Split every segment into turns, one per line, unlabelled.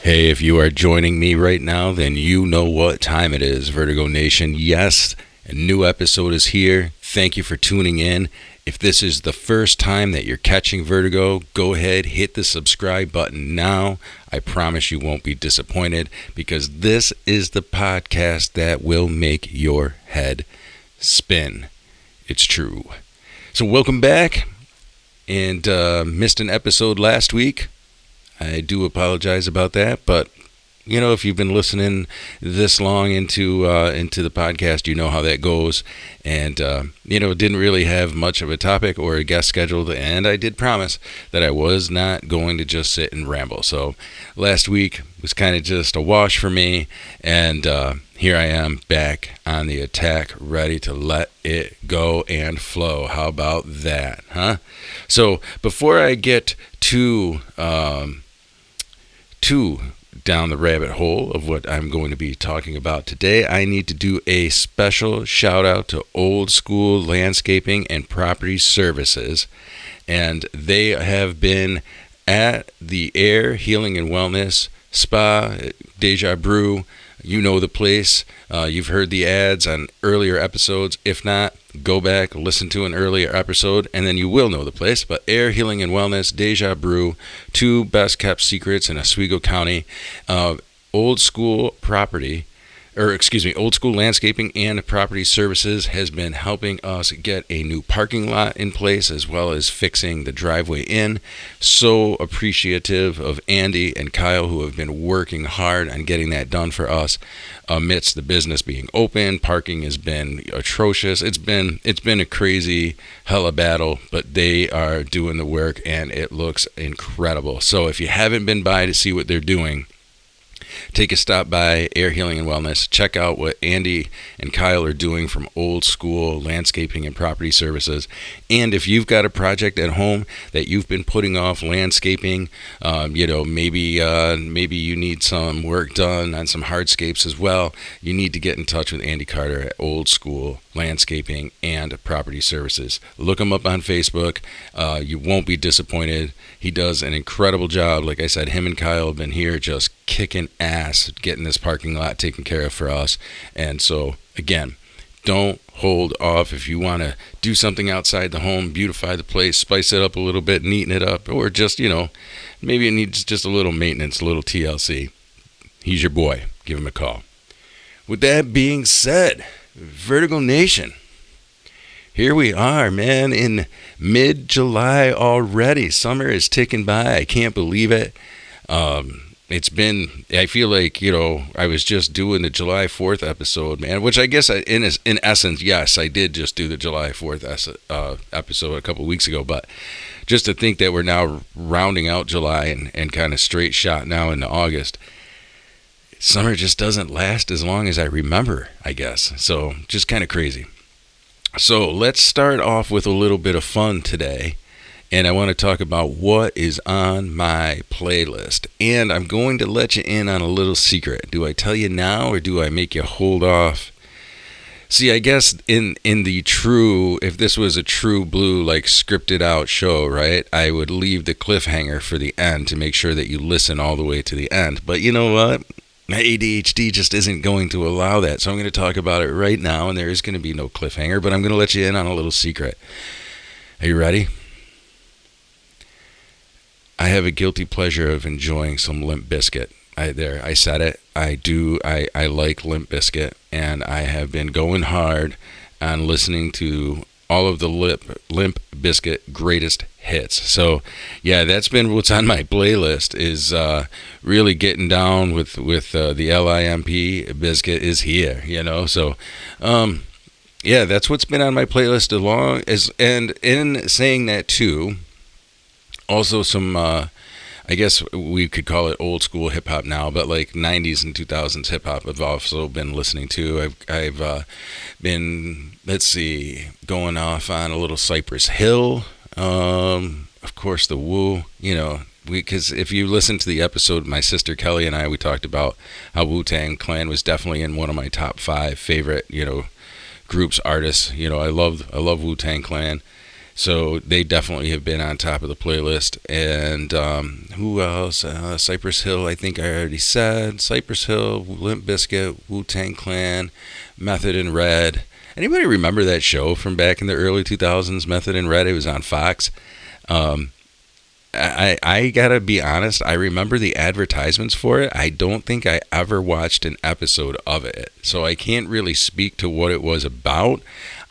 Hey, if you are joining me right now, then you know what time it is, Vertigo Nation. Yes, a new episode is here. Thank you for tuning in. If this is the first time that you're catching Vertigo, go ahead, hit the subscribe button now. I promise you won't be disappointed because this is the podcast that will make your head spin. It's true. So welcome back. And missed an episode last week. I do apologize about that, but you know, if you've been listening this long into the podcast, you know how that goes. And didn't really have much of a topic or a guest scheduled, and I did promise that I was not going to just sit and ramble. So last week was kind of just a wash for me, and here I am back on the attack, ready to let it go and flow. How about that, huh? So before I get too down the rabbit hole of what I'm going to be talking about today, I need to do a special shout out to Old School Landscaping and Property Services. And they have been at the Air Healing and Wellness Spa, Deja Brew. You know the place. You've heard the ads on earlier episodes. If not, go back, listen to an earlier episode, and then you will know the place. But Air Healing and Wellness, Deja Brew, two best kept secrets in Oswego County. Old School Landscaping and Property Services has been helping us get a new parking lot in place as well as fixing the driveway in. So appreciative of Andy and Kyle, who have been working hard on getting that done for us amidst the business being open. Parking has been atrocious. It's been a crazy hella battle, but they are doing the work and it looks incredible. So if you haven't been by to see what they're doing, take a stop by Air Healing and Wellness. Check out what Andy and Kyle are doing from Old School Landscaping and Property Services. And if you've got a project at home that you've been putting off landscaping, maybe you need some work done on some hardscapes as well, you need to get in touch with Andy Carter at Old School Landscaping and Property Services. Look him up on Facebook. You won't be disappointed. He does an incredible job. Like I said, him and Kyle have been here just kicking ass, getting this parking lot taken care of for us. And so, again, don't hold off if you want to do something outside the home, beautify the place, spice it up a little bit, neaten it up, or just, maybe it needs just a little maintenance, a little TLC. He's your boy. Give him a call. With that being said, Vertigo Nation, here we are, man, in mid-July already. Summer is ticking by. I can't believe it. I feel like, I was just doing the July 4th episode, man, which I guess in essence, yes, I did just do the July 4th episode a couple weeks ago, but just to think that we're now rounding out July and kind of straight shot now into August. Summer just doesn't last as long as I remember, I guess. So just kind of crazy. So let's start off with a little bit of fun today. And I want to talk about what is on my playlist. And I'm going to let you in on a little secret. Do I tell you now or do I make you hold off? See, I guess in the true, if this was a true blue, like scripted out show, right, I would leave the cliffhanger for the end to make sure that you listen all the way to the end. But you know what? My ADHD just isn't going to allow that. So I'm going to talk about it right now, and there is going to be no cliffhanger, but I'm going to let you in on a little secret. Are you ready? I have a guilty pleasure of enjoying some Limp Bizkit. I said it. I do. I like Limp Bizkit, and I have been going hard on listening to all of the Limp Bizkit greatest hits. So, yeah, that's been what's on my playlist is really getting down with the LIMP. Bizkit is here, So, yeah, that's what's been on my playlist along as, and in saying that too, also some, I guess we could call it old school hip hop now, but like 90s and 2000s hip hop I've also been listening to. I've been, going off on a little Cypress Hill. Of course, the Wu, because if you listen to the episode, my sister Kelly and I, we talked about how Wu-Tang Clan was definitely in one of my top 5 favorite, groups, artists. I love Wu-Tang Clan. So they definitely have been on top of the playlist. And who else? Cypress Hill, I think I already said. Cypress Hill, Limp Bizkit, Wu-Tang Clan, Method and Red. Anybody remember that show from back in the early 2000s, Method and Red? It was on Fox. I gotta be honest, I remember the advertisements for it. I don't think I ever watched an episode of it, so I can't really speak to what it was about.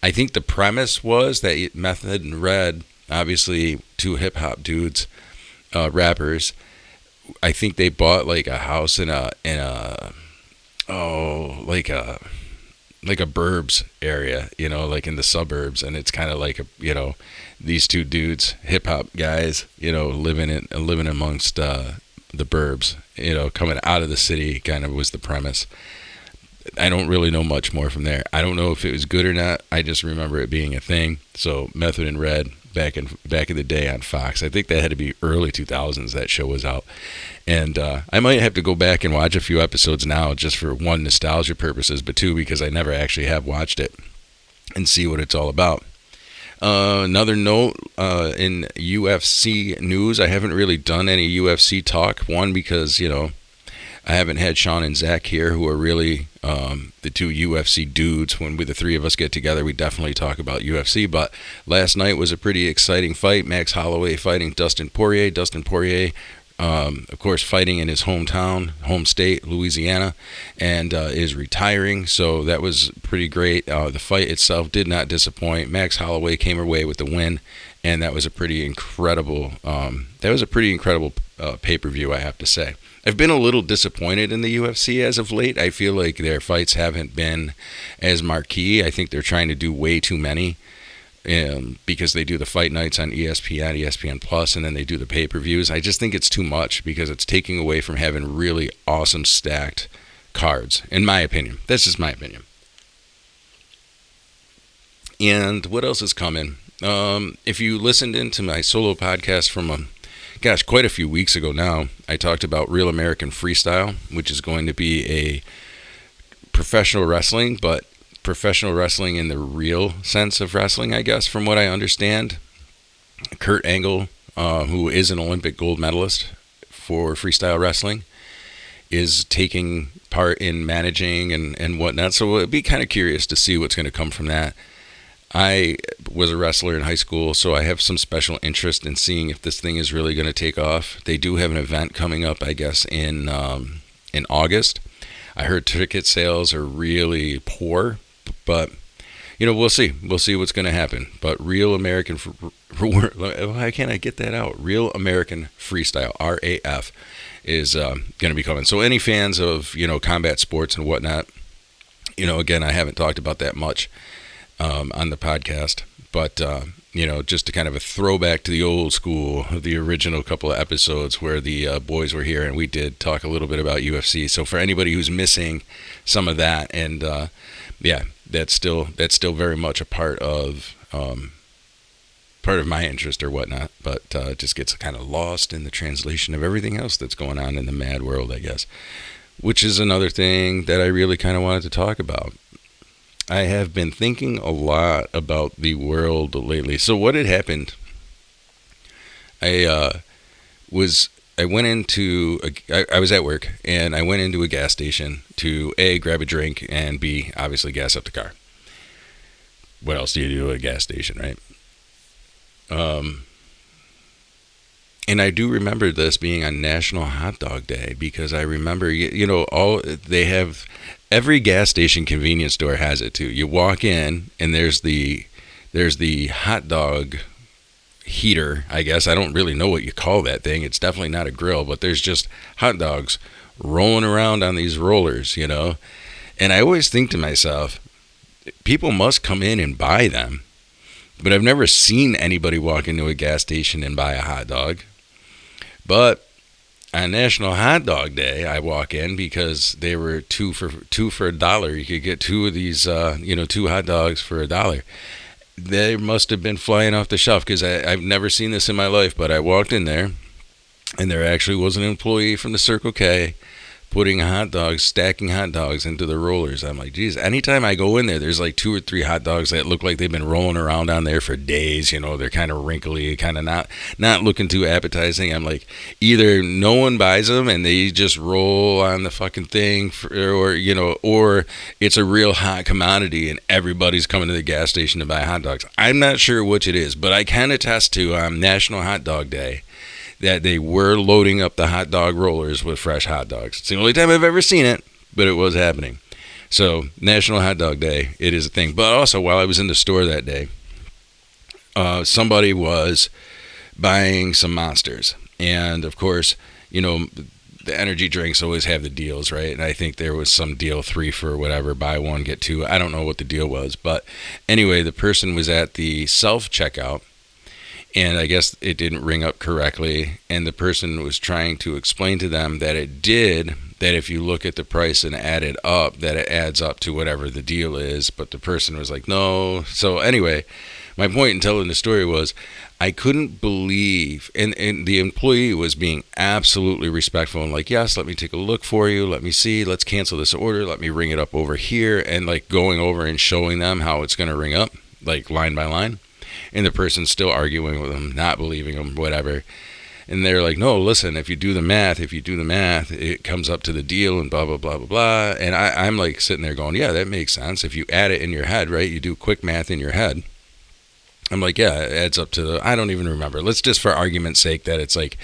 I think the premise was that Method and Red, obviously two hip hop dudes, rappers. I think they bought like a house in a like a burbs area, like in the suburbs, and it's kind of like these two dudes, hip hop guys, living amongst the burbs, coming out of the city, kind of was the premise. I don't really know much more from there. I don't know if it was good or not. I just remember it being a thing. So Method and Red back in the day on Fox. I think that had to be early 2000s that show was out. And I might have to go back and watch a few episodes now, just for one, nostalgia purposes, but two, because I never actually have watched it and see what it's all about. Another note in UFC news, I haven't really done any UFC talk. One, because I haven't had Sean and Zach here, who are really the two UFC dudes. When the three of us get together, we definitely talk about UFC. But last night was a pretty exciting fight. Max Holloway fighting Dustin Poirier. Dustin Poirier, of course, fighting in his home state, Louisiana, and is retiring. So that was pretty great. The fight itself did not disappoint. Max Holloway came away with the win, and that was a pretty incredible. Pay-per-view, I have to say. I've been a little disappointed in the UFC as of late. I feel like their fights haven't been as marquee. I think they're trying to do way too many, because they do the fight nights on ESPN, ESPN Plus, and then they do the pay-per-views. I just think it's too much, because it's taking away from having really awesome stacked cards, in my opinion. That's just my opinion. And what else is coming? If you listened into my solo podcast from quite a few weeks ago now, I talked about Real American Freestyle, which is going to be a professional wrestling, but professional wrestling in the real sense of wrestling, I guess, from what I understand. Kurt Angle, who is an Olympic gold medalist for freestyle wrestling, is taking part in managing and whatnot. So it'd be kind of curious to see what's going to come from that. I was a wrestler in high school, so I have some special interest in seeing if this thing is really going to take off. They do have an event coming up, I guess, in August. I heard ticket sales are really poor, but we'll see. We'll see what's going to happen. But Real American, why can't I get that out? Real American Freestyle, RAF, is going to be coming. So any fans of combat sports and whatnot, again, I haven't talked about that much on the podcast, but just to kind of a throwback to the old school, the original couple of episodes where the boys were here and we did talk a little bit about UFC. So for anybody who's missing some of that, and that's still very much a part of my interest or whatnot, but it just gets kind of lost in the translation of everything else that's going on in the mad world, I guess, which is another thing that I really kind of wanted to talk about. I have been thinking a lot about the world lately. So what had happened, I was at work, and I went into a gas station to A, grab a drink, and B, obviously gas up the car. What else do you do at a gas station, right? And I do remember this being on National Hot Dog Day, because I remember, every gas station convenience store has it too. You walk in and there's the hot dog heater, I guess. I don't really know what you call that thing. It's definitely not a grill, but there's just hot dogs rolling around on these rollers, And I always think to myself, people must come in and buy them. But I've never seen anybody walk into a gas station and buy a hot dog. But on National Hot Dog Day, I walk in because they were two for $1. You could get two of these, two hot dogs for $1. They must have been flying off the shelf, because I've never seen this in my life. But I walked in there, and there actually was an employee from the Circle K putting hot dogs, stacking hot dogs into the rollers. I'm like, geez, anytime I go in there, there's like 2 or 3 hot dogs that look like they've been rolling around on there for days. You know, they're kind of wrinkly, kind of not looking too appetizing. I'm like, either no one buys them and they just roll on the fucking thing, or it's a real hot commodity and everybody's coming to the gas station to buy hot dogs. I'm not sure which it is, but I can attest to National Hot Dog Day that they were loading up the hot dog rollers with fresh hot dogs. It's the only time I've ever seen it, but it was happening. So, National Hot Dog Day, it is a thing. But also, while I was in the store that day, somebody was buying some Monsters. And, of course, you know, the energy drinks always have the deals, right? And I think there was some deal 3 for whatever, buy 1, get 2. I don't know what the deal was. But anyway, the person was at the self-checkout, and I guess it didn't ring up correctly, and the person was trying to explain to them that it did, that if you look at the price and add it up, that it adds up to whatever the deal is, but the person was like, no. So anyway, my point in telling the story was I couldn't believe, and the employee was being absolutely respectful and like, yes, let me take a look for you, let me see, let's cancel this order, let me ring it up over here, and like going over and showing them how it's going to ring up, like line by line. And the person's still arguing with them, not believing them, whatever. And they're like, no, listen, if you do the math, it comes up to the deal and blah, blah, blah, blah, blah. And I'm like sitting there going, yeah, that makes sense. If you add it in your head, right, you do quick math in your head. I'm like, yeah, it adds up to I don't even remember. Let's just for argument's sake that it's like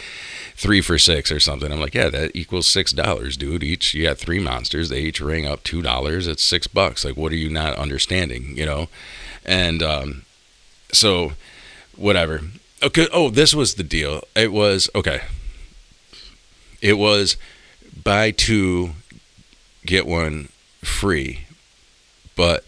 3 for $6 or something. I'm like, yeah, that equals $6, dude. You got 3 Monsters. They each ring up $2. It's $6. Like, what are you not understanding, you know? And, so, whatever. Okay. Oh, this was the deal. It was buy 2, get 1 free. But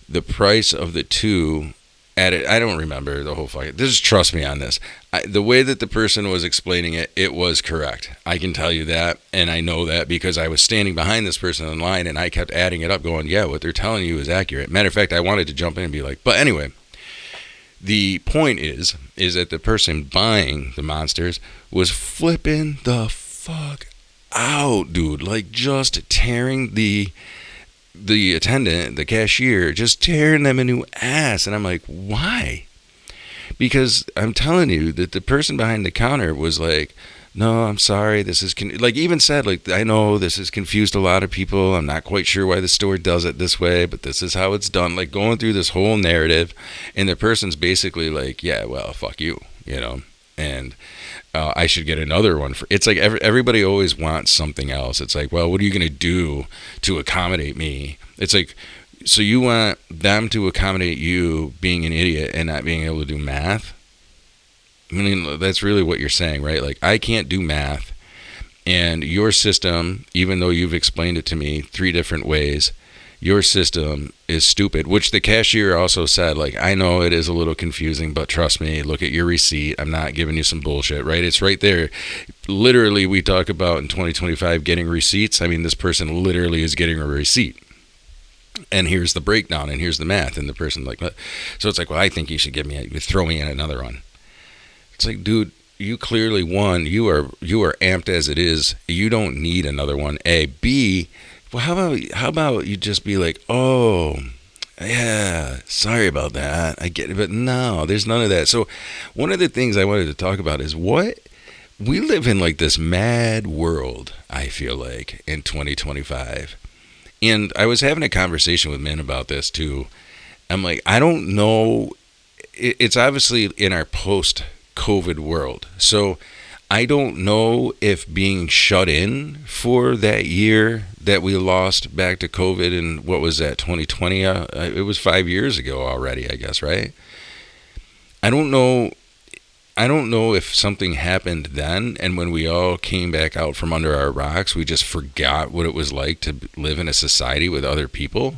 the price of the 2 added, I don't remember the whole fucking, just trust me on this. The way that the person was explaining it, it was correct. I can tell you that. And I know that because I was standing behind this person in line and I kept adding it up going, yeah, what they're telling you is accurate. Matter of fact, I wanted to jump in and be like, but anyway. The point is that the person buying the Monsters was flipping the fuck out, dude. Like just tearing the attendant, the cashier, just tearing them a new ass. And I'm like, why? Because I'm telling you that the person behind the counter was like, no, I'm sorry, this is, like even said, like, I know this has confused a lot of people. I'm not quite sure why the store does it this way, but this is how it's done. Like going through this whole narrative, and the person's basically like, yeah, well, fuck you, you know, and I should get another one. It's like everybody always wants something else. It's like, well, what are you going to do to accommodate me? It's like, so you want them to accommodate you being an idiot and not being able to do math? I mean, that's really what you're saying, right? Like, I can't do math, and your system, even though you've explained it to me 3 different ways, your system is stupid, which the cashier also said, like, I know it is a little confusing, but trust me, look at your receipt. I'm not giving you some bullshit, right? It's right there. Literally, we talk about in 2025 getting receipts. I mean, this person literally is getting a receipt. And here's the breakdown, and here's the math, and the person like, so it's like, well, I think you should throw me in another one. It's like, dude, you clearly won. You are amped as it is. You don't need another one. A. B. Well, how about you just be like, oh, yeah, sorry about that. I get it, but no, there's none of that. So, one of the things I wanted to talk about is what we live in, like this mad world. I feel like in 2025, and I was having a conversation with Min about this too. I'm like, I don't know. It's obviously in our post-COVID world. So I don't know if being shut in for that year that we lost back to COVID and what was that, 2020? It was 5 years ago already, I guess, right? I don't know if something happened then, and when we all came back out from under our rocks, we just forgot what it was like to live in a society with other people,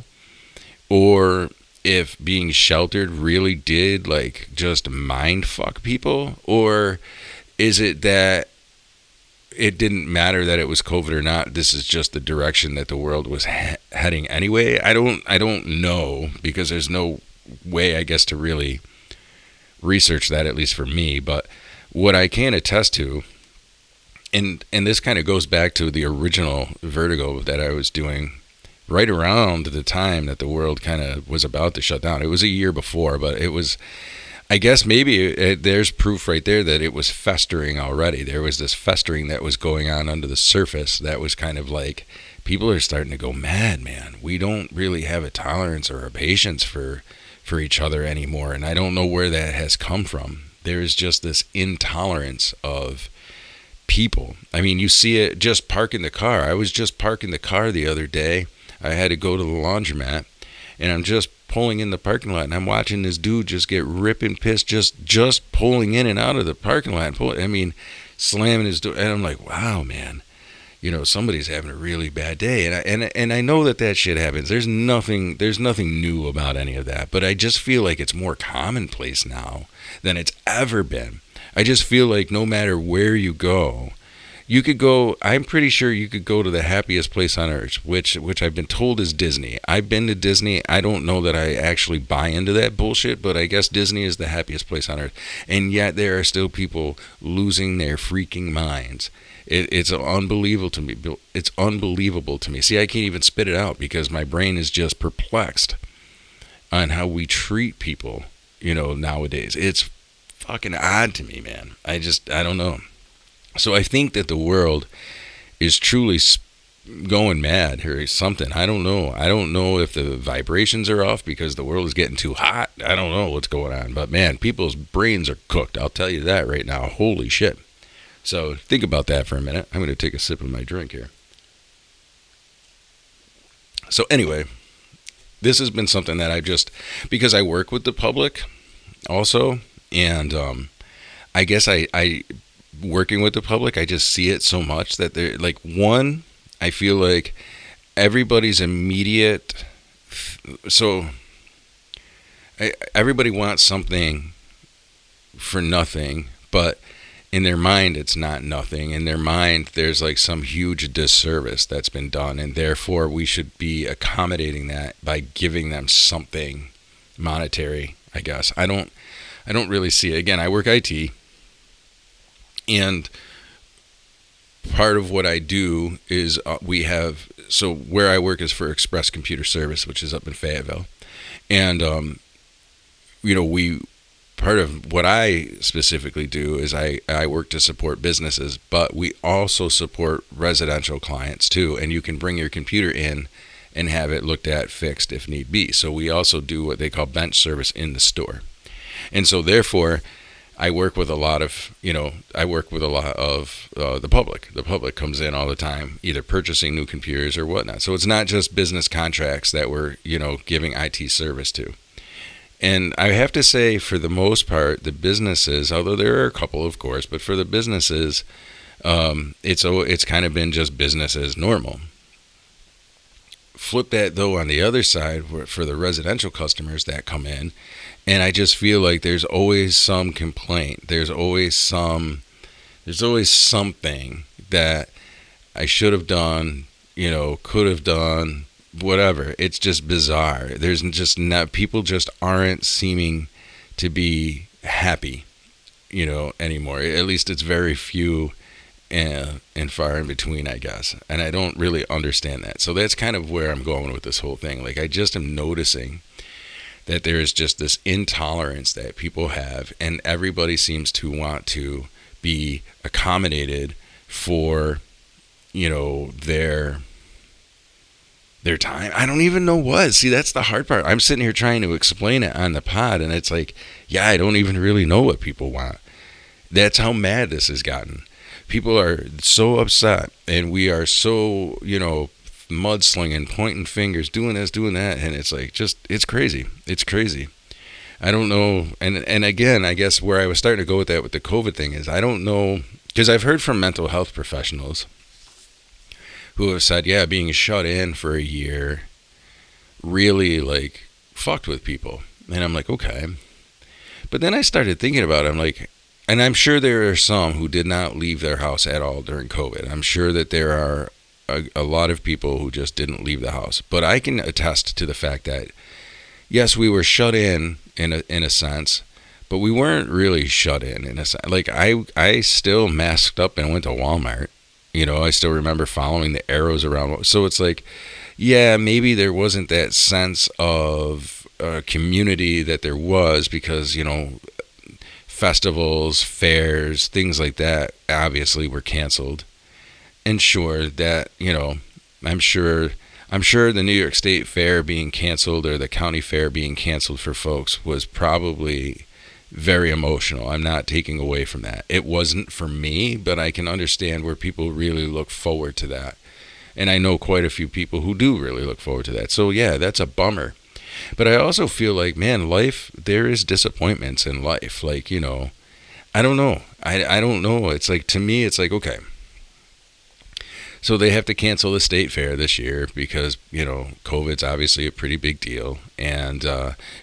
or if being sheltered really did like just mind fuck people, or is it that it didn't matter that it was COVID or not? This is just the direction that the world was heading anyway. I don't know, because there's no way, I guess, to really research that, at least for me. But what I can attest to And this kind of goes back to the original Vertigo that I was doing right around the time that the world kind of was about to shut down. It was a year before, but it was, I guess maybe there's proof right there that it was festering already. There was this festering that was going on under the surface that was kind of like, people are starting to go mad, man. We don't really have a tolerance or a patience for each other anymore. And I don't know where that has come from. There is just this intolerance of people. I mean, you see it just parking the car. I was just parking the car the other day. I had to go to the laundromat, and I'm just pulling in the parking lot, and I'm watching this dude just get ripping pissed, just pulling in and out of the parking lot. Slamming his door, and I'm like, wow, man. Somebody's having a really bad day, and I know that shit happens. There's nothing new about any of that, but I just feel like it's more commonplace now than it's ever been. I just feel like no matter where you go, you could go. I'm pretty sure you could go to the happiest place on earth, which I've been told is Disney. I've been to Disney. I don't know that I actually buy into that bullshit, but I guess Disney is the happiest place on earth, and yet there are still people losing their freaking minds. It's unbelievable to me. It's unbelievable to me. See, I can't even spit it out because my brain is just perplexed on how we treat people, nowadays. It's fucking odd to me, man. I don't know. So I think that the world is truly going mad or something. I don't know. I don't know if the vibrations are off because the world is getting too hot. I don't know what's going on. But, man, people's brains are cooked. I'll tell you that right now. Holy shit. So think about that for a minute. I'm going to take a sip of my drink here. So anyway, this has been something that because I work with the public also, and I guess I working with the public, I just see it so much that they're like, one, I feel like everybody's immediate, so everybody wants something for nothing, but in their mind, it's not nothing. In their mind, there's like some huge disservice that's been done, and therefore we should be accommodating that by giving them something monetary, I guess. I don't really see it. Again, I work IT, and part of what I do is where I work is for Express Computer Service, which is up in Fayetteville, and part of what I specifically do is I work to support businesses, but we also support residential clients too. And you can bring your computer in and have it looked at, fixed if need be. So we also do what they call bench service in the store. And so therefore, I work with a lot of the public. The public comes in all the time, either purchasing new computers or whatnot. So it's not just business contracts that we're, giving IT service to. And I have to say, for the most part, the businesses, although there are a couple, of course, but for the businesses, it's kind of been just business as normal. Flip that, though, on the other side, for the residential customers that come in, and I just feel like there's always some complaint. There's always something that I should have done, could have done, whatever. It's just bizarre. There's just not, people just aren't seeming to be happy, anymore. At least it's very few and far in between, I guess. And I don't really understand that. So that's kind of where I'm going with this whole thing. Like, I just am noticing that there is just this intolerance that people have, and everybody seems to want to be accommodated for, their time. I don't even know what. See, that's the hard part. I'm sitting here trying to explain it on the pod, and it's like, yeah, I don't even really know what people want. That's how mad this has gotten. People are so upset, and we are so, mudslinging, pointing fingers, doing this, doing that, and it's like, it's crazy. It's crazy. I don't know. And again, I guess where I was starting to go with that with the COVID thing is, I don't know, because I've heard from mental health professionals who have said, yeah, being shut in for a year really fucked with people. And I'm like, okay. But then I started thinking about it. I'm like, and I'm sure there are some who did not leave their house at all during COVID. I'm sure that there are a lot of people who just didn't leave the house. But I can attest to the fact that, yes, we were shut in a sense, but we weren't really shut in a sense. Like I still masked up and went to Walmart. I still remember following the arrows around. So it's like, yeah, maybe there wasn't that sense of community that there was because, festivals, fairs, things like that obviously were canceled. And sure that, I'm sure the New York State Fair being canceled or the county fair being canceled for folks was probably very emotional. I'm not taking away from that. It wasn't for me, but I can understand where people really look forward to that. And I know quite a few people who do really look forward to that. So yeah, that's a bummer. But I also feel like, man, life, there is disappointments in life. Like, I don't know. I don't know. It's like, to me, it's like, okay. So they have to cancel the state fair this year because, COVID's obviously a pretty big deal. And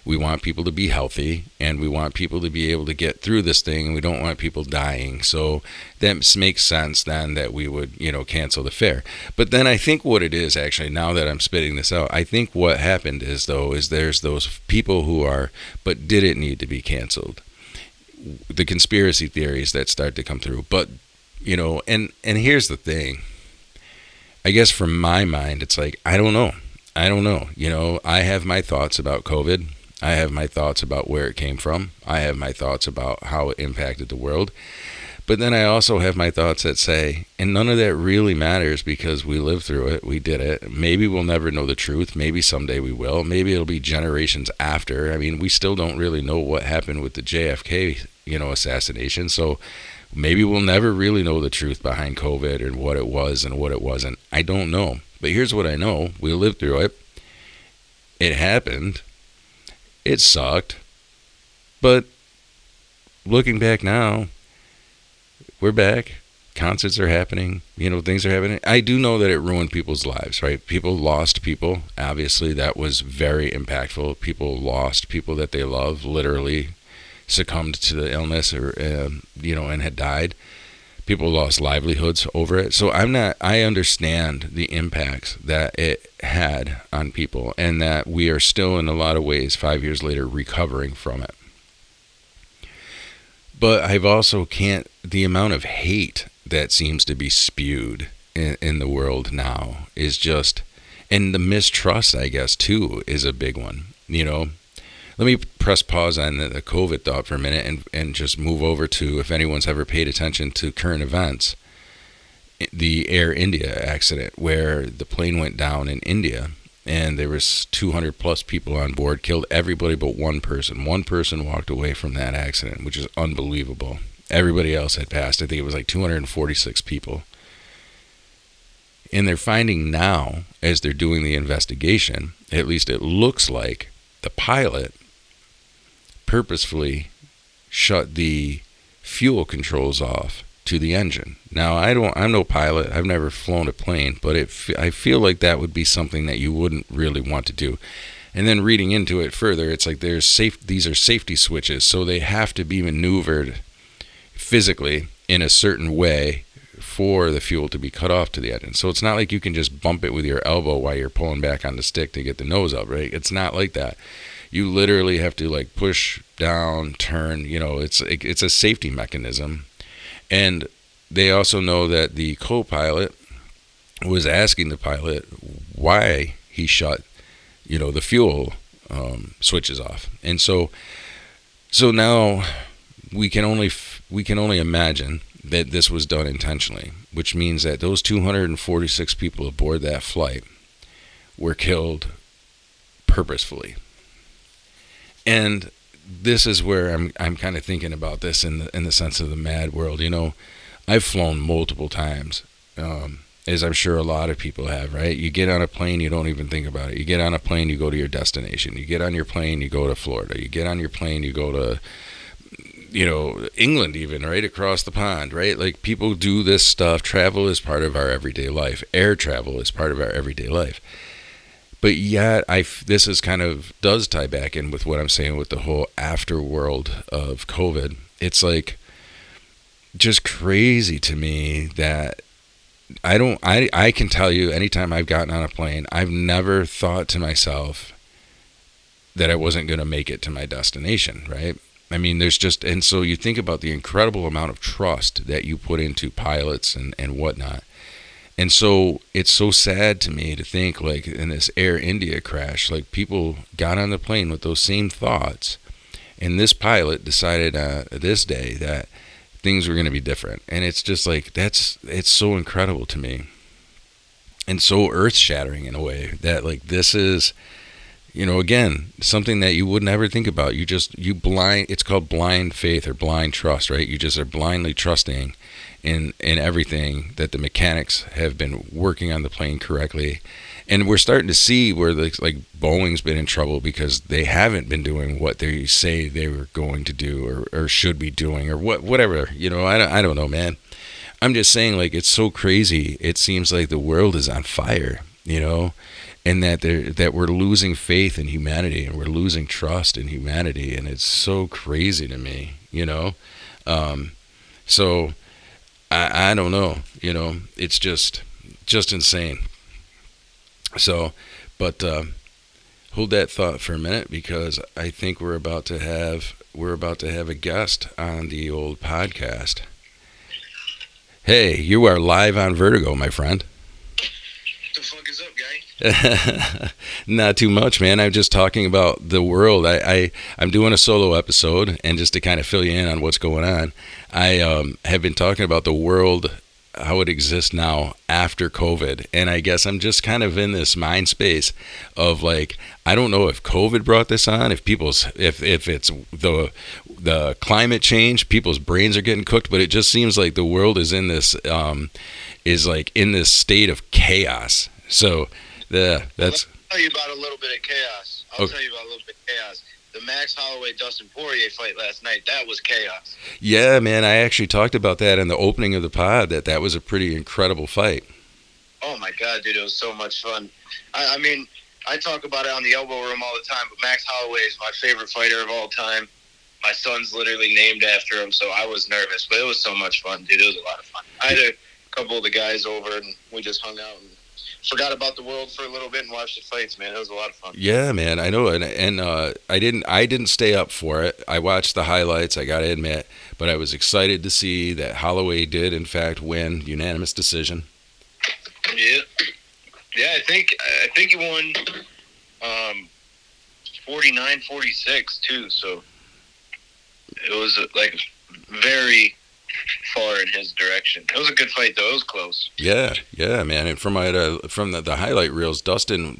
we want people to be healthy and we want people to be able to get through this thing. And we don't want people dying. So that makes sense then that we would, cancel the fair. But then I think what it is actually, now that I'm spitting this out, I think what happened is there's those people who but did it need to be canceled? The conspiracy theories that start to come through. But, and here's the thing. I guess from my mind, it's like, I don't know. I have my thoughts about COVID. I have my thoughts about where it came from. I have my thoughts about how it impacted the world. But then I also have my thoughts that say, and none of that really matters because we lived through it. We did it. Maybe we'll never know the truth. Maybe someday we will. Maybe it'll be generations after. I mean, we still don't really know what happened with the JFK, assassination. So maybe we'll never really know the truth behind COVID and what it was and what it wasn't. I don't know. But here's what I know. We lived through it. It happened. It sucked. But looking back now, we're back. Concerts are happening. Things are happening. I do know that it ruined people's lives, right? People lost people. Obviously, that was very impactful. People lost people that they love, literally succumbed to the illness or and had died. People lost livelihoods over it. So I understand the impacts that it had on people and that we are still in a lot of ways 5 years later recovering from it. But I've also the amount of hate that seems to be spewed in the world now is just, and the mistrust, I guess, too, is a big one. Let me press pause on the COVID thought for a minute and just move over to, if anyone's ever paid attention to current events, the Air India accident where the plane went down in India and there was 200 plus people on board, killed everybody but one person. One person walked away from that accident, which is unbelievable. Everybody else had passed. I think it was like 246 people. And they're finding now, as they're doing the investigation, at least it looks like the pilot purposefully shut the fuel controls off to the engine. Now, I'm no pilot. I've never flown a plane, but I feel like that would be something that you wouldn't really want to do. And then reading into it further, it's like these are safety switches, so they have to be maneuvered physically in a certain way for the fuel to be cut off to the engine. So it's not like you can just bump it with your elbow while you're pulling back on the stick to get the nose up, right? It's not like that. You literally have to like push down, turn, it's a safety mechanism. And they also know that the co-pilot was asking the pilot why he shut, the fuel switches off. And so now we can only imagine that this was done intentionally, which means that those 246 people aboard that flight were killed purposefully. And this is where I'm kind of thinking about this in the sense of the mad world. I've flown multiple times, as I'm sure a lot of people have, right? You get on a plane, you don't even think about it. You get on a plane, you go to your destination. You get on your plane, you go to Florida. You get on your plane, you go to England even, right, across the pond, right? Like, people do this stuff. Travel is part of our everyday life. Air travel is part of our everyday life. But yet, this is does tie back in with what I'm saying with the whole afterworld of COVID. It's like just crazy to me that I can tell you, anytime I've gotten on a plane, I've never thought to myself that I wasn't going to make it to my destination, right? I mean, there's just, and so you think about the incredible amount of trust that you put into pilots and whatnot. And so it's so sad to me to think, like, in this Air India crash, like, people got on the plane with those same thoughts, and this pilot decided this day that things were going to be different. And it's just like, it's so incredible to me, and so earth shattering in a way that, like, this is, again, something that you would never think about. You blind, it's called blind faith or blind trust, right? You just are blindly trusting in everything that the mechanics have been working on the plane correctly. And we're starting to see where, like Boeing's been in trouble because they haven't been doing what they say they were going to do or should be doing, or whatever. I don't know, man. I'm just saying, like, it's so crazy. It seems like the world is on fire, and that we're losing faith in humanity, and we're losing trust in humanity, and it's so crazy to me, So I don't know, it's just insane. So, but hold that thought for a minute, because I think we're about to have a guest on the old podcast. Hey, you are live on Vertigo, my friend.
What the fuck is up, guy?
Not too much, man. I'm just talking about the world. I'm doing a solo episode, and just to kind of fill you in on what's going on, I have been talking about the world, how it exists now after COVID. And I guess I'm just kind of in this mind space of, like, I don't know if COVID brought this on, if it's the climate change, people's brains are getting cooked, but it just seems like the world is in this in this state of chaos. So that's.
I'll tell you about a little bit of chaos.
Okay.
Tell you about a little bit of chaos. The Max Holloway Dustin Poirier fight last night, that was chaos.
Yeah, man, I actually talked about that in the opening of the pod, that was a pretty incredible fight.
Oh my God, dude, it was so much fun. I mean, I talk about it on the Elbow Room all the time, but Max Holloway is my favorite fighter of all time. My son's literally named after him, so I was nervous, but it was so much fun, dude. It was a lot of fun. I had a couple of the guys over, and we just hung out and forgot about the world for a little bit and watched the fights, man. It was a lot of fun.
Yeah, man, I know, and I didn't stay up for it. I watched the highlights, I gotta admit, but I was excited to see that Holloway did, in fact, win unanimous decision.
Yeah, I think he won 49-46 too. So it was like very far in his direction. It was a good fight, though. It was close.
Yeah, man. And from the highlight reels, Dustin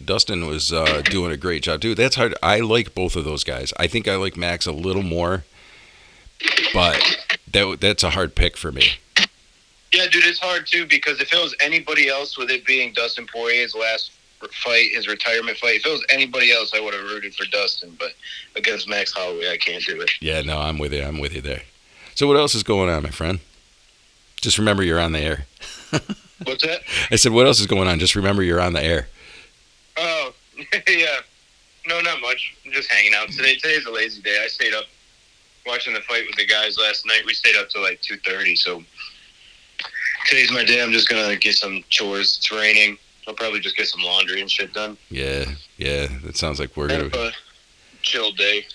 was doing a great job too. That's hard. I like both of those guys. I think I like Max a little more, but that's a hard pick for me.
Yeah, dude, it's hard too, because if it was anybody else, with it being Dustin Poirier's last fight, his retirement fight, if it was anybody else, I would have rooted for Dustin. But against Max Holloway, I can't do it.
Yeah, no, I'm with you there. So what else is going on, my friend? Just remember you're on the air.
What's that?
I said, what else is going on? Just remember you're on the air.
Oh, yeah. No, not much. I'm just hanging out. Today's a lazy day. I stayed up watching the fight with the guys last night. We stayed up till like 2:30, so today's my day. I'm just going to get some chores. It's raining. I'll probably just get some laundry and shit done.
Yeah. That sounds like we're going
to... chill day.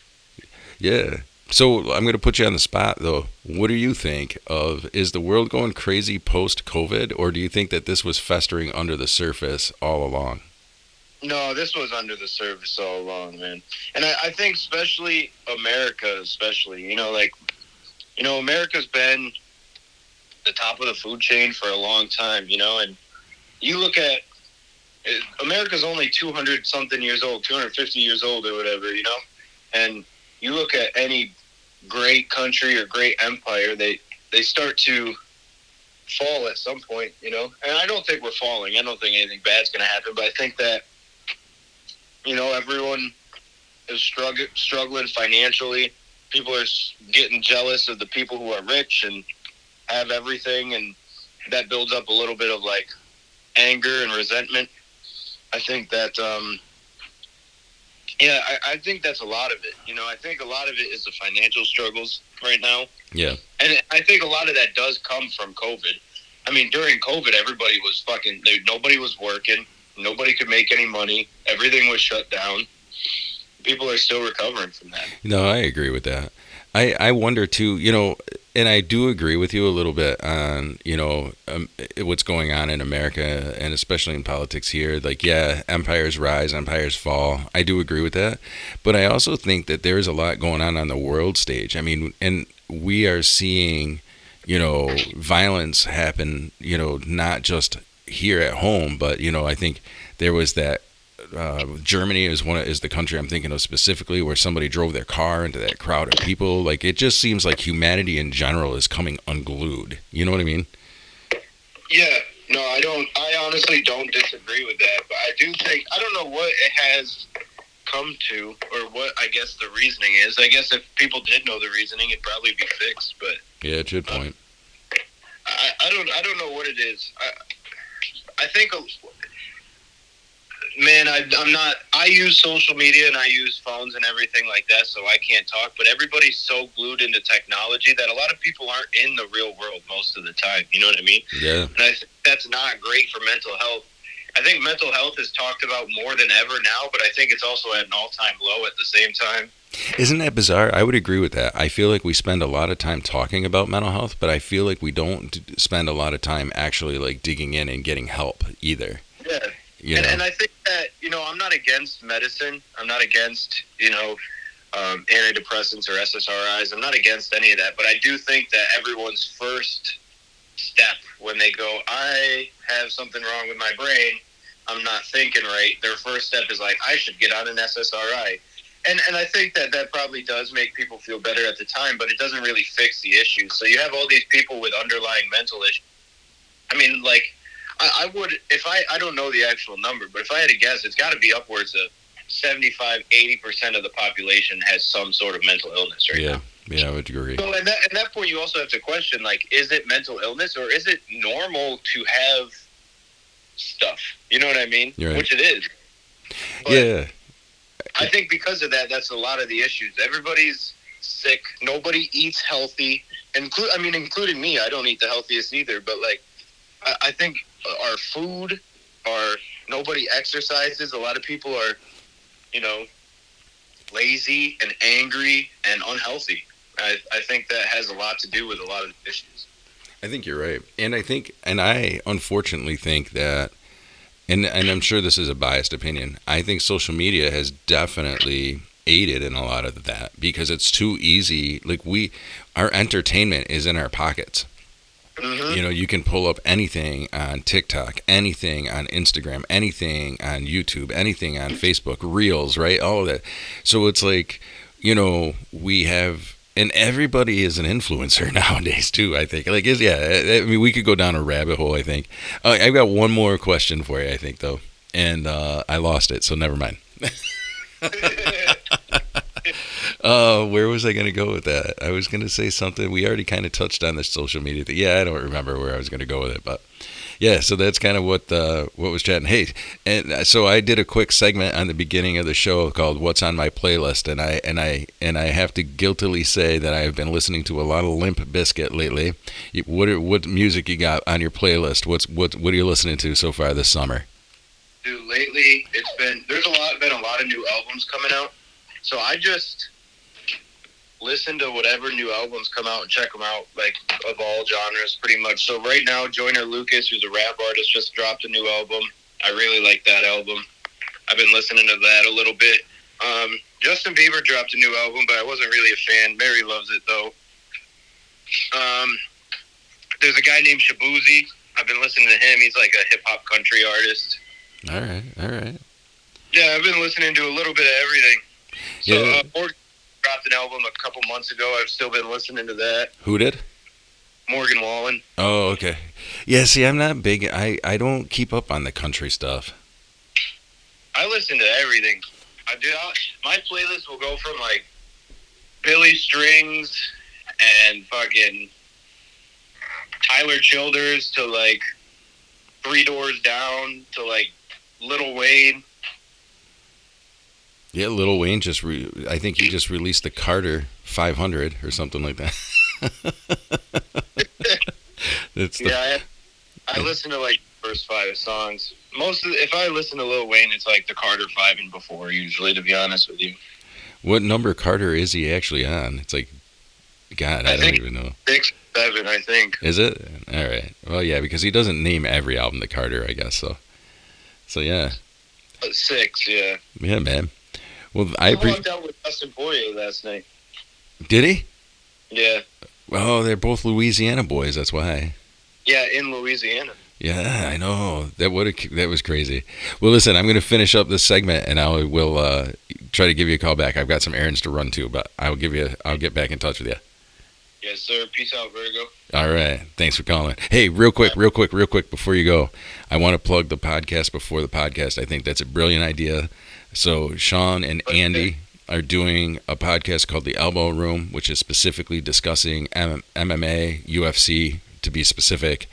Yeah. So I'm going to put you on the spot, though. What do you think of, is the world going crazy post-COVID, or do you think that this was festering under the surface all along?
No, this was under the surface all along, man. And I think America, America's been the top of the food chain for a long time, and you look at America's only 200-something years old, 250 years old or whatever, and you look at any great country or great empire, they start to fall at some point, and I don't think we're falling. I don't think anything bad's going to happen, but I think that, everyone is struggling financially. People are getting jealous of the people who are rich and have everything, and that builds up a little bit of like anger and resentment. I think that I think that's a lot of it. I think a lot of it is the financial struggles right now.
Yeah.
And I think a lot of that does come from COVID. I mean, during COVID, everybody was nobody was working. Nobody could make any money. Everything was shut down. people are still recovering from that.
No, I agree with that. I wonder too, and I do agree with you a little bit on, what's going on in America and especially in politics here. Like, yeah, empires rise, empires fall. I do agree with that. But I also think that there's a lot going on the world stage. I mean, and we are seeing, violence happen, not just here at home, but, I think there was that Germany is the country I'm thinking of specifically, where somebody drove their car into that crowd of people. Like, it just seems like humanity in general is coming unglued. You know what I mean?
Yeah. No, I don't. I honestly don't disagree with that, but I do think I don't know what it has come to, or what I guess the reasoning is. I guess if people did know the reasoning, it'd probably be fixed. But
yeah, it's a good point.
I don't know what it is. I think. Man, I'm not. I use social media and I use phones and everything like that, so I can't talk. But everybody's so glued into technology that a lot of people aren't in the real world most of the time. You know what I mean?
Yeah.
And I think that's not great for mental health. I think mental health is talked about more than ever now, but I think it's also at an all-time low at the same time.
Isn't that bizarre? I would agree with that. I feel like we spend a lot of time talking about mental health, but I feel like we don't spend a lot of time actually like digging in and getting help either.
Yeah. And I think that, I'm not against medicine. I'm not against, antidepressants or SSRIs. I'm not against any of that. But I do think that everyone's first step when they go, I have something wrong with my brain, I'm not thinking right, their first step is like, I should get on an SSRI. And I think that probably does make people feel better at the time, but it doesn't really fix the issue. So you have all these people with underlying mental issues. I mean, like, I would, if I don't know the actual number, but if I had to guess, it's got to be upwards of 75-80% of the population has some sort of mental illness right now.
Yeah, I would agree.
So at that point, you also have to question, like, is it mental illness or is it normal to have stuff? You know what I mean?
Right.
Which it is. But
yeah.
I think because of that, that's a lot of the issues. Everybody's sick. Nobody eats healthy. Including me. I don't eat the healthiest either. But, like, I think our food, nobody exercises. A lot of people are, lazy and angry and unhealthy. I think that has a lot to do with a lot of the issues.
I think you're right. And I unfortunately think that, and I'm sure this is a biased opinion, I think social media has definitely aided in a lot of that because it's too easy. Like, our entertainment is in our pockets.
Mm-hmm.
You can pull up anything on TikTok, anything on Instagram, anything on YouTube, anything on Facebook, Reels, right? All of that. So it's like, we have, and everybody is an influencer nowadays too, I think. Like, we could go down a rabbit hole, I think. I've got one more question for you, I think, though. And I lost it, so never mind. Where was I going to go with that? I was going to say something. We already kind of touched on the social media thing. Yeah, I don't remember where I was going to go with it, but yeah. So that's kind of what was chatting. Hey, and so I did a quick segment on the beginning of the show called "What's on My Playlist," and I have to guiltily say that I have been listening to a lot of Limp Bizkit lately. What music you got on your playlist? What are you listening to so far this summer?
Dude, lately there's been a lot of new albums coming out. So I just listen to whatever new albums come out and check them out, like, of all genres, pretty much. So right now, Joyner Lucas, who's a rap artist, just dropped a new album. I really like that album. I've been listening to that a little bit. Justin Bieber dropped a new album, but I wasn't really a fan. Mary loves it, though. There's a guy named Shabuzi. I've been listening to him. He's like a hip-hop country artist.
All right.
Yeah, I've been listening to a little bit of everything. So,
Yeah.
Morgan dropped an album a couple months ago. I've still been listening to that.
Who did?
Morgan Wallen.
Oh, okay. Yeah, see, I'm not big. I don't keep up on the country stuff.
I listen to everything. My playlist will go from, like, Billy Strings and fucking Tyler Childers to, like, Three Doors Down to, like, Lil Wayne.
Yeah, Lil Wayne I think he just released the Carter 500 or something like that.
I listen to, like, the first 5 songs. If I listen to Lil Wayne, it's like the Carter 5 and before, usually, to be honest with you.
What number Carter is he actually on? It's like, God, I
I
don't
think
even know.
6, 7. I think.
Is it? All right. Well, yeah, because he doesn't name every album the Carter, I guess. So yeah,
6. Yeah.
yeah, man. Well, I
He
appreciate.
walked out with Dustin Poirier last night.
Did he?
Yeah.
Well, they're both Louisiana boys. That's why.
Yeah, in Louisiana.
Yeah, I know. That was crazy. Well, listen, I'm going to finish up this segment, and I will try to give you a call back. I've got some errands to run to, but I'll get back in touch with you.
Yes, sir. Peace out, Vertigo.
All right. Thanks for calling. Hey, real quick, before you go, I want to plug the podcast before the podcast. I think that's a brilliant idea. So Sean and Andy are doing a podcast called The Elbow Room, which is specifically discussing MMA, UFC, to be specific.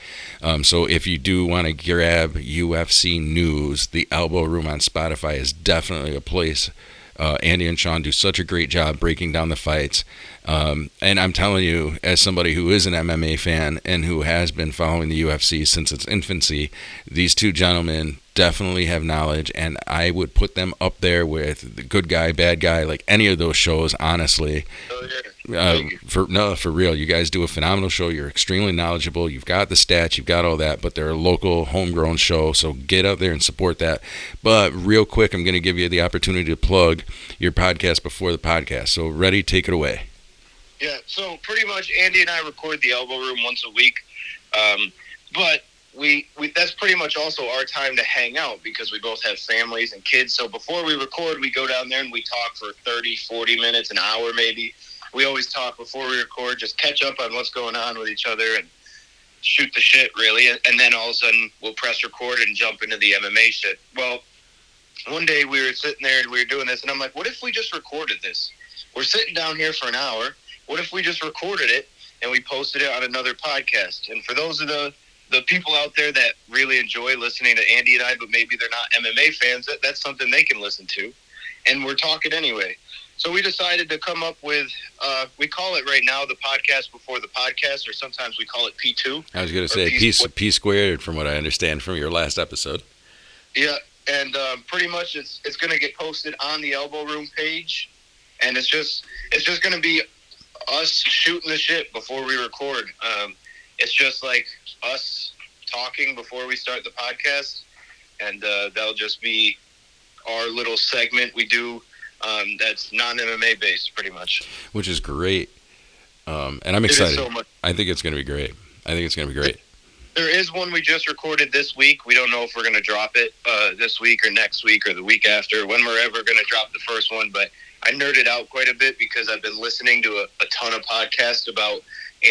So if you do want to grab UFC news, The Elbow Room on Spotify is definitely a place. Andy and Sean do such a great job breaking down the fights. And I'm telling you, as somebody who is an MMA fan and who has been following the UFC since its infancy, these two gentlemen definitely have knowledge, and I would put them up there with the Good Guy, Bad Guy, like any of those shows, honestly.
Oh, yeah.
For real, you guys do a phenomenal show. You're extremely knowledgeable. You've got the stats, you've got all that, but they're a local, homegrown show, so get out there and support that. But real quick, I'm going to give you the opportunity to plug your podcast before the podcast. So ready, take it away.
Yeah, so pretty much Andy and I record the Elbow Room once a week. But we that's pretty much also our time to hang out because we both have families and kids. So before we record, we go down there and we talk for 30, 40 minutes, an hour maybe. We always talk before we record, just catch up on what's going on with each other and shoot the shit, really. And then all of a sudden, we'll press record and jump into the MMA shit. Well, one day we were sitting there and we were doing this, and I'm like, what if we just recorded this? We're sitting down here for an hour. What if we just recorded it and we posted it on another podcast? And for those of the people out there that really enjoy listening to Andy and I, but maybe they're not MMA fans, that's something they can listen to. And we're talking anyway. So we decided to come up with, we call it right now the podcast before the podcast, or sometimes we call it P2.
I was going to say P squared, from what I understand from your last episode.
Yeah, and pretty much it's going to get posted on the Elbow Room page, and it's just going to be us shooting the shit before we record. It's just like us talking before we start the podcast, and that'll just be our little segment we do. That's non-MMA based, pretty much.
Which is great. And I'm excited.
So much.
I think it's going to be great.
There is one we just recorded this week. We don't know if we're going to drop it this week or next week or the week after, when we're ever going to drop the first one. But I nerded out quite a bit because I've been listening to a ton of podcasts about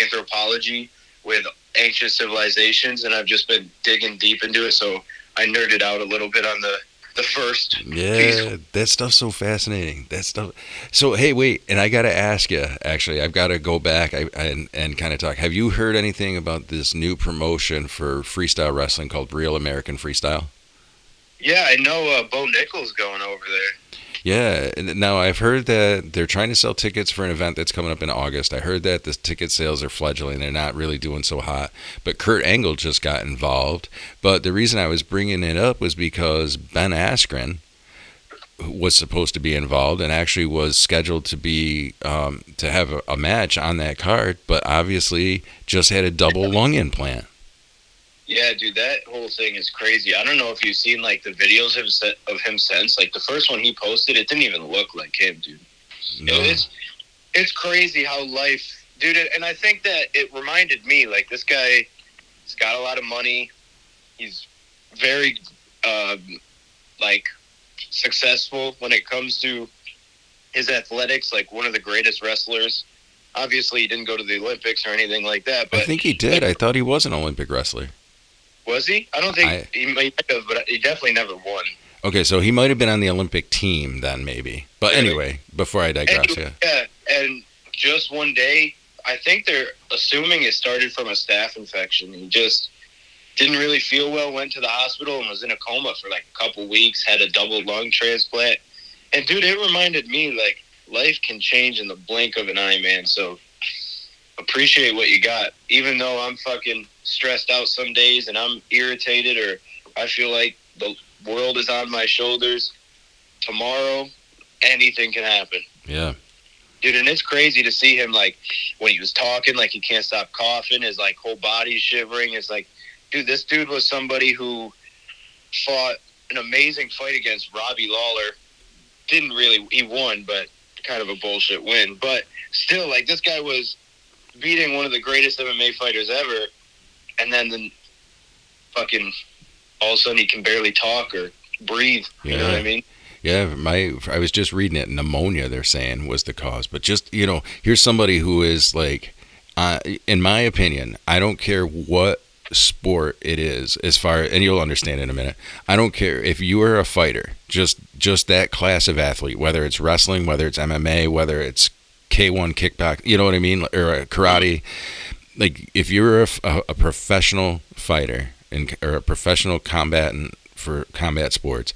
anthropology with ancient civilizations, and I've just been digging deep into it. So I nerded out a little bit on the first piece.
That stuff's so fascinating. So hey, wait, and I gotta ask you, actually, I've got to go back and kind of talk. Have you heard anything about this new promotion for freestyle wrestling called Real American Freestyle?
Yeah, I know Bo Nickel's going over there.
Yeah, and now I've heard that they're trying to sell tickets for an event that's coming up in August. I heard that the ticket sales are fledgling. They're not really doing so hot. But Kurt Angle just got involved. But the reason I was bringing it up was because Ben Askren was supposed to be involved and actually was scheduled to be to have a match on that card, but obviously just had a double lung implant.
Yeah, dude, that whole thing is crazy. I don't know if you've seen, like, the videos of him since. Like, the first one he posted, it didn't even look like him, dude.
No.
It's crazy how life... Dude, and I think that it reminded me, like, this guy, he's got a lot of money. He's very, successful when it comes to his athletics, like, one of the greatest wrestlers. Obviously, he didn't go to the Olympics or anything like that. But
I think he did. I thought he was an Olympic wrestler.
Was he? I don't think he might have, but he definitely never won.
Okay, so he might have been on the Olympic team then, maybe. But anyway, before I digress,
yeah, and just one day, I think they're assuming it started from a staph infection. He just didn't really feel well, went to the hospital, and was in a coma for like a couple weeks, had a double lung transplant. And, dude, it reminded me, like, life can change in the blink of an eye, man. So appreciate what you got. Even though I'm fucking stressed out some days and I'm irritated or I feel like the world is on my shoulders, tomorrow anything can happen.
Yeah.
Dude, and it's crazy to see him, like, when he was talking, like, he can't stop coughing, his, like, whole body's shivering. It's like, dude, this dude was somebody who fought an amazing fight against Robbie Lawler. Didn't really, he won, but kind of a bullshit win. But still, like, this guy was beating one of the greatest MMA fighters ever, and then fucking all of a sudden he can barely talk or breathe. You know what I mean?
Yeah, I was just reading it. Pneumonia, they're saying, was the cause. But just here's somebody who is like, in my opinion, I don't care what sport it is, and you'll understand in a minute. I don't care if you are a fighter, just that class of athlete, whether it's wrestling, whether it's MMA, whether it's K1 kickbox, you know what I mean, or karate. Like if you're a professional fighter or a professional combatant for combat sports,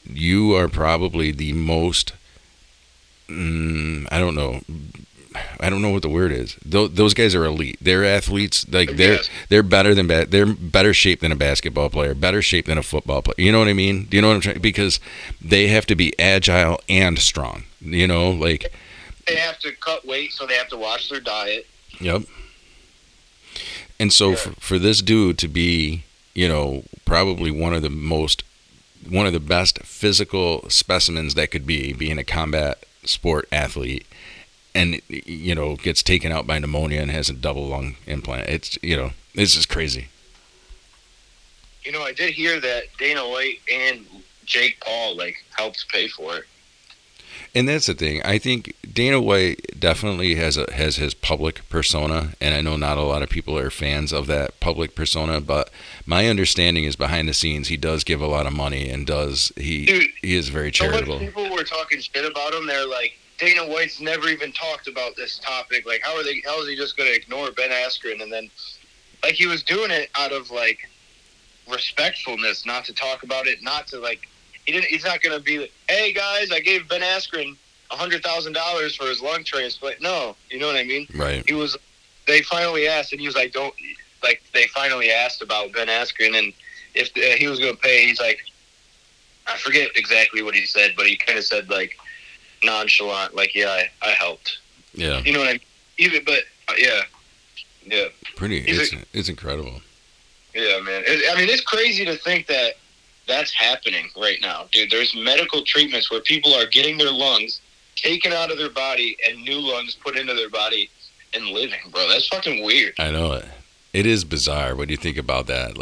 you are probably the most I don't know what the word is. Those guys are elite. They're athletes. Like they're better than they're better shape than a basketball player, better shape than a football player. You know what I mean? Do you know what I'm trying? Because they have to be agile and strong. Like
they have to cut weight, so they have to watch their diet.
Yep. And so for this dude to be, probably one of the best physical specimens that could be, being a combat sport athlete, and gets taken out by pneumonia and has a double lung implant. It's this is crazy.
I did hear that Dana White and Jake Paul helped pay for it.
And that's the thing. I think Dana White definitely has his public persona, and I know not a lot of people are fans of that public persona, but my understanding is behind the scenes he does give a lot of money and he is very charitable.
So much people were talking shit about him. They're like, Dana White's never even talked about this topic. Like, how is he just going to ignore Ben Askren? And then, he was doing it out of respectfulness, not to talk about it, not to he's not going to be like, hey guys, I gave Ben Askren $100,000 for his lung transplant. No, you know what I mean?
Right.
They finally asked, and he was like, they finally asked about Ben Askren, and if he was going to pay, he's like, I forget exactly what he said, but he kind of said nonchalant, yeah, I helped.
Yeah.
You know what I mean? Yeah.
Pretty, it's incredible.
Yeah, man. It's crazy to think that that's happening right now, dude. There's medical treatments where people are getting their lungs taken out of their body and new lungs put into their body and living, bro. That's fucking weird.
I know it. It is bizarre when you think about that.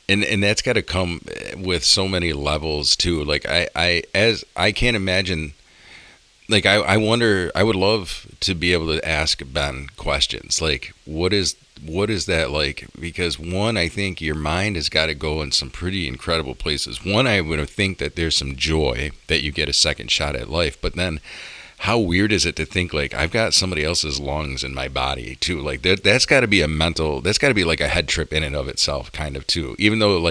And that's got to come with so many levels too. I can't imagine. I wonder. I would love to be able to ask Ben questions. What is that like? Because one, I think your mind has got to go in some pretty incredible places. One, I would think that there's some joy that you get a second shot at life. But then, how weird is it to think I've got somebody else's lungs in my body too? That's got to be that's got to be a head trip in and of itself, kind of too. Even though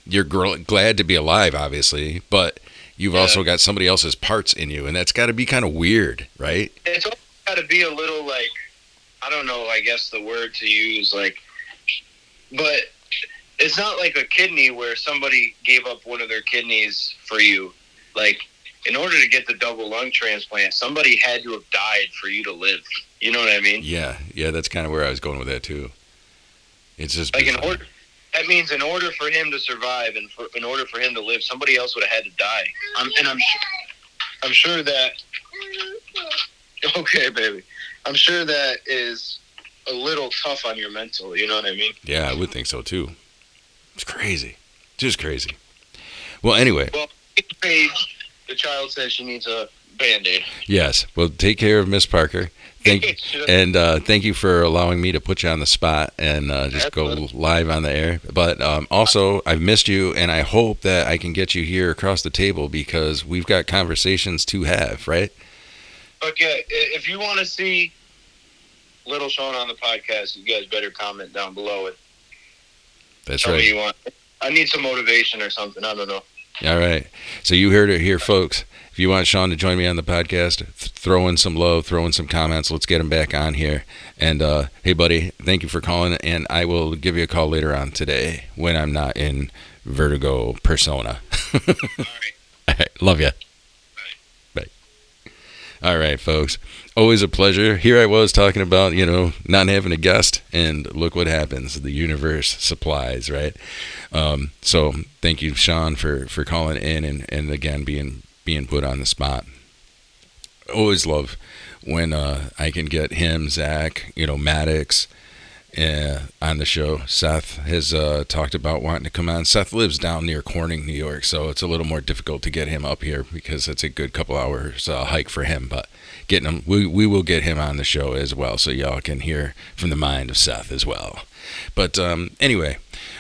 you're glad to be alive, obviously, but you've also got somebody else's parts in you, and that's got to be kind of weird, right?
It's also got to be a little I don't know, I guess the word to use, but it's not like a kidney where somebody gave up one of their kidneys for you. In order to get the double lung transplant, somebody had to have died for you to live. You know what I mean?
Yeah, that's kind of where I was going with that too. It's just
that means in order for him to survive and in order for him to live, somebody else would have had to die. I'm sure that. Okay, baby. I'm sure that is a little tough on your mental. You know what I mean?
Yeah, I would think so too. It's crazy, just crazy. Well, anyway.
Well, the child says she needs a Band-Aid.
Yes. Well, take care of Miss Parker. Thank you for allowing me to put you on the spot and just go live on the air. But also, I've missed you, and I hope that I can get you here across the table because we've got conversations to have, right?
Okay. If you want to see Little Sean on the podcast, you guys better comment down below it.
That's right. Tell
me you want. I need some motivation or something. I don't know.
All right. So you heard it here, folks. If you want Sean to join me on the podcast, throw in some love, throw in some comments. Let's get him back on here. And, hey, buddy, thank you for calling. And I will give you a call later on today when I'm not in Vertigo persona.
All right.
All right. Love you.
Bye.
Bye. All right, folks. Always a pleasure. Here I was talking about, not having a guest, and look what happens. The universe supplies, right? So thank you, Sean, for calling in and again being put on the spot. Always love when I can get him, Zach, Maddox, on the show. Seth has talked about wanting to come on. Seth lives down near Corning, New York, so it's a little more difficult to get him up here because it's a good couple hours hike for him. But getting him, we will get him on the show as well, so y'all can hear from the mind of Seth as well. But anyway,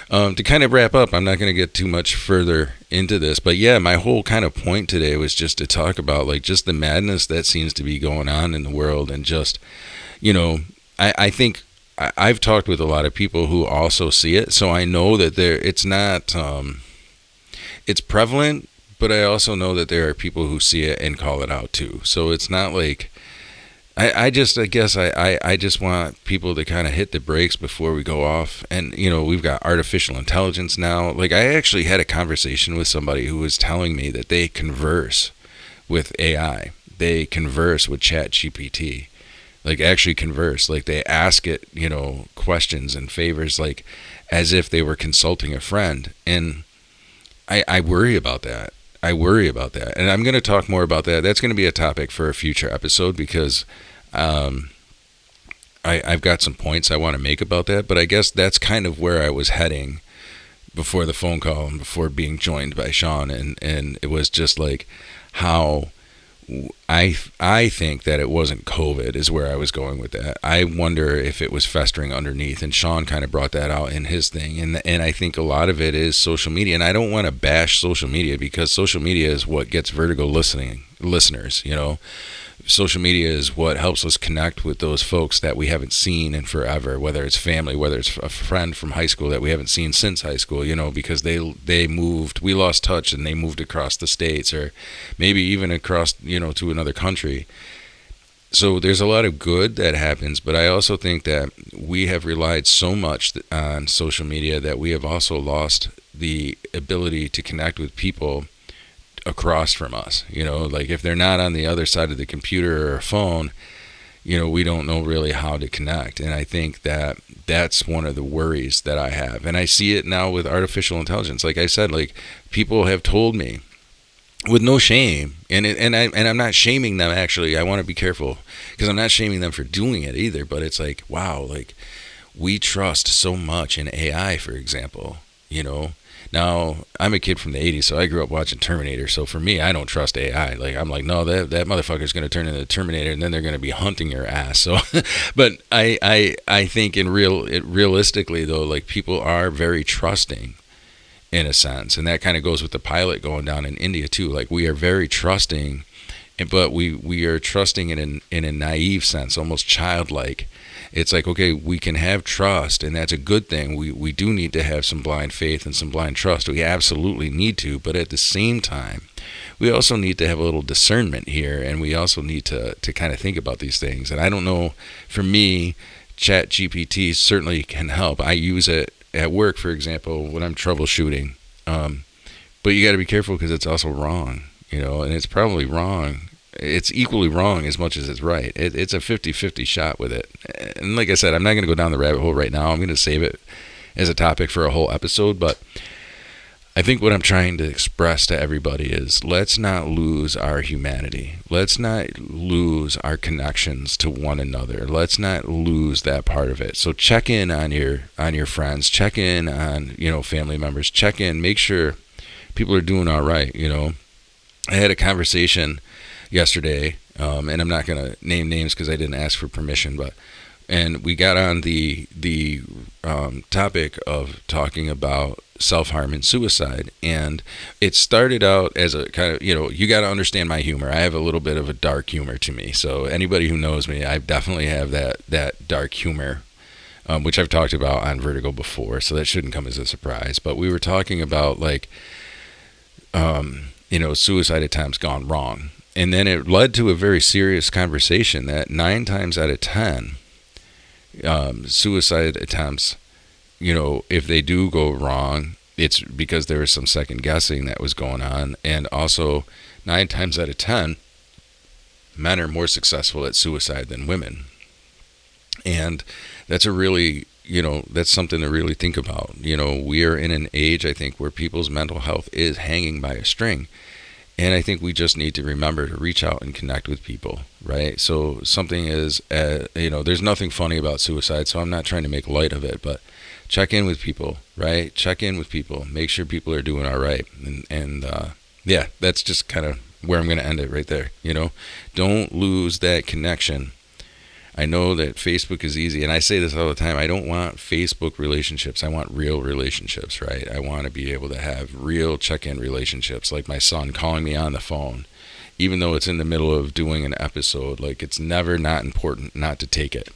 to kind of wrap up, I'm not going to get too much further into this, but yeah, my whole kind of point today was just to talk about like just the madness that seems to be going on in the world, and just, I think I've talked with a lot of people who also see it, so I know that it's not, it's prevalent, but I also know that there are people who see it and call it out too. So it's not like, I guess I just want people to kind of hit the brakes before we go off. And, we've got artificial intelligence now. Like, I actually had a conversation with somebody who was telling me that they converse with AI. They converse with ChatGPT. Like, actually converse. Like, they ask it, questions and favors, like, as if they were consulting a friend. And I worry about that. And I'm going to talk more about that. That's going to be a topic for a future episode because I've got some points I want to make about that. But I guess that's kind of where I was heading before the phone call and before being joined by Sean. And it was just like how I think that it wasn't COVID is where I was going with that. I wonder if it was festering underneath, and Sean kind of brought that out in his thing. And I think a lot of it is social media. And I don't want to bash social media because social media is what gets Vertigo listeners. Social media is what helps us connect with those folks that we haven't seen in forever, whether it's family, whether it's a friend from high school that we haven't seen since high school, because they moved, we lost touch and they moved across the states or maybe even across, to another country. So there's a lot of good that happens, but I also think that we have relied so much on social media that we have also lost the ability to connect with people across from us. Like if they're not on the other side of the computer or a phone, we don't know really how to connect. And I think that that's one of the worries that I have. And I see it now with artificial intelligence. Like I said, like people have told me with no shame, and I'm not shaming them. Actually, I want to be careful because I'm not shaming them for doing it either. But it's like, wow, like we trust so much in AI, for example. Now, I'm a kid from the 80s, so I grew up watching Terminator. So for me, I don't trust AI. Like I'm like, no, that motherfucker's going to turn into the Terminator, and then they're going to be hunting your ass. So, but I think realistically though, like people are very trusting in a sense, and that kind of goes with the pilot going down in India too. Like we are very trusting, but we are trusting in a naive sense, almost childlike. It's like, okay, we can have trust, and that's a good thing. We do need to have some blind faith and some blind trust. We absolutely need to, but at the same time, we also need to have a little discernment here, and we also need to kind of think about these things. And I don't know, for me, ChatGPT certainly can help. I use it at work, for example, when I'm troubleshooting. But you got to be careful because it's also wrong, and it's probably wrong. It's equally wrong as much as it's right. It's a 50-50 shot with it. And like I said, I'm not going to go down the rabbit hole right now. I'm going to save it as a topic for a whole episode. But I think what I'm trying to express to everybody is let's not lose our humanity. Let's not lose our connections to one another. Let's not lose that part of it. So check in on your friends. Check in on, family members. Check in. Make sure people are doing all right. I had a conversation yesterday, and I'm not going to name names because I didn't ask for permission, and we got on the topic of talking about self-harm and suicide, and it started out as a kind of, you got to understand my humor. I have a little bit of a dark humor to me, so anybody who knows me, I definitely have that dark humor, which I've talked about on Vertigo before, so that shouldn't come as a surprise. But we were talking about like suicide attempts gone wrong. And then it led to a very serious conversation that 9 times out of 10, suicide attempts, if they do go wrong, it's because there was some second guessing that was going on. And also 9 times out of 10, men are more successful at suicide than women. And that's a really, that's something to really think about. We are in an age, I think, where people's mental health is hanging by a string. And I think we just need to remember to reach out and connect with people, right? So something is, there's nothing funny about suicide, so I'm not trying to make light of it, but check in with people, right? Check in with people. Make sure people are doing all right. And yeah, that's just kind of where I'm going to end it right there. Don't lose that connection. I know that Facebook is easy, and I say this all the time. I don't want Facebook relationships. I want real relationships, right? I want to be able to have real check-in relationships, like my son calling me on the phone, even though it's in the middle of doing an episode. Like, it's never not important not to take it,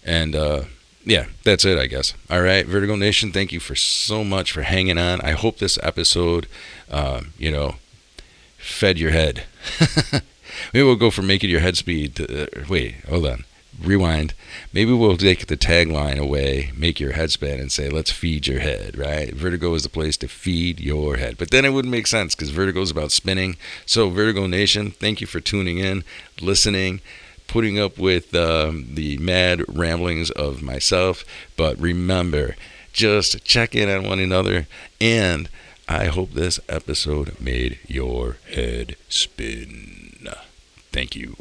And yeah, that's it, I guess. All right, Vertigo Nation, thank you for so much for hanging on. I hope this episode, fed your head. Maybe we'll go from making your head speed to, wait, hold on. Rewind. Maybe we'll take the tagline away, make your head spin, and say, let's feed your head, right? Vertigo is the place to feed your head. But then it wouldn't make sense because Vertigo is about spinning. So, Vertigo Nation, thank you for tuning in, listening, putting up with the mad ramblings of myself. But remember, just check in on one another, and I hope this episode made your head spin. Thank you.